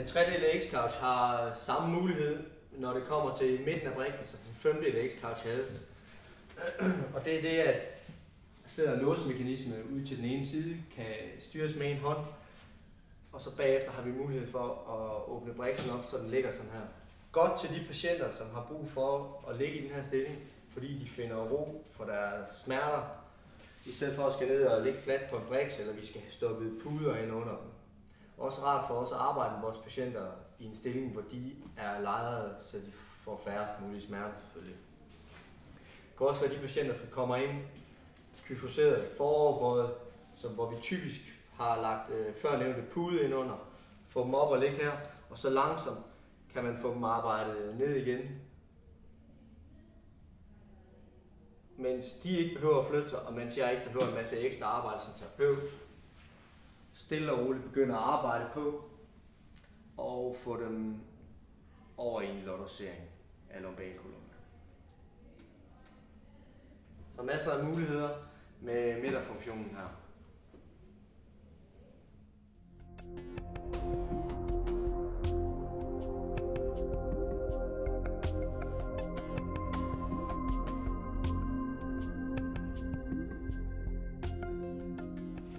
3-dele X-Couch har samme mulighed, når det kommer til midten af briksen, som den 5-dele X-Couch havde. Og det er det, at der sidder en låsemekanisme ud til den ene side, kan styres med en hånd, og så bagefter har vi mulighed for at åbne briksen op, så den ligger sådan her. Godt til de patienter, som har brug for at ligge i den her stilling, fordi de finder ro for deres smerter, i stedet for at skal ned og ligge fladt på en briks, eller vi skal have stoppet puder ind under dem. Også rart for os at arbejde med vores patienter i en stilling, hvor de er lejret, så de får færrest mulige smerter selvfølgelig. Det kan også være de patienter, som kommer ind kyfoseret, foroverbøjet, hvor vi typisk har lagt førnævnte pude ind under, få dem op og ligge her, og så langsomt kan man få dem arbejdet ned igen, mens de ikke behøver at flytte sig, og mens jeg ikke behøver en masse ekstra arbejde som terapeut. Stille og roligt begynder at arbejde på, og få dem over i en lordosering af lumbalkolumnen. Så masser af muligheder med midterfunktionen her.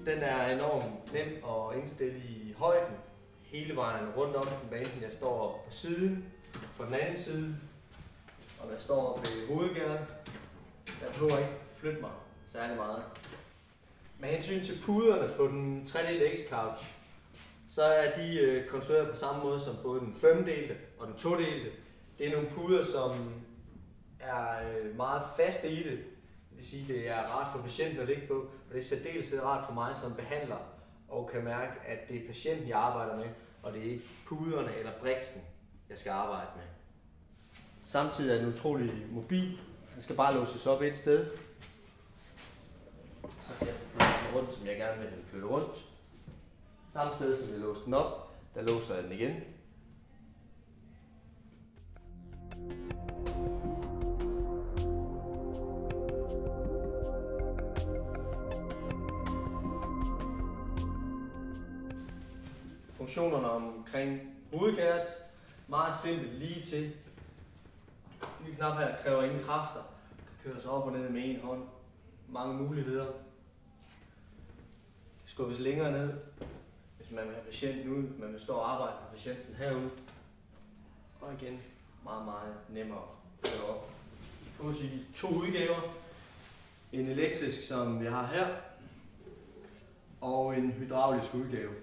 Den er enormt nem at indstille i højden, hele vejen rundt om den, hvad enten jeg står på siden, på den anden side, og når jeg står ved hovedgaden. Jeg behøver ikke flytte mig særlig meget. Med hensyn til puderne på den 3-dele X-Couch, så er de konstrueret på samme måde som både den 5-delte og den 2-delte. Det er nogle puder, som er meget faste i det. Det vil sige, det er rart for patienten at ligge på, og det er særdeles rart for mig som behandler, og kan mærke, at det er patienten, jeg arbejder med, og det er ikke puderne eller briksen, jeg skal arbejde med. Samtidig er den utrolig mobil. Den skal bare låses op et sted. Så kan jeg få flyttet den rundt, som jeg gerne vil flytte rundt. Samme sted, som jeg låste den op, der låser jeg den igen. Funktionerne omkring hovedgærdet, meget simpelt, lige til. Lige knap her kræver ingen kræfter, kan køres op og ned med en hånd. Mange muligheder. Kan skubbes længere ned, hvis man vil have patienten ud, man vil stå og arbejde med patienten herude. Og igen, meget, meget nemmere at køre op. Jeg får sige 2 udgaver. En elektrisk, som jeg har her, og en hydraulisk udgave.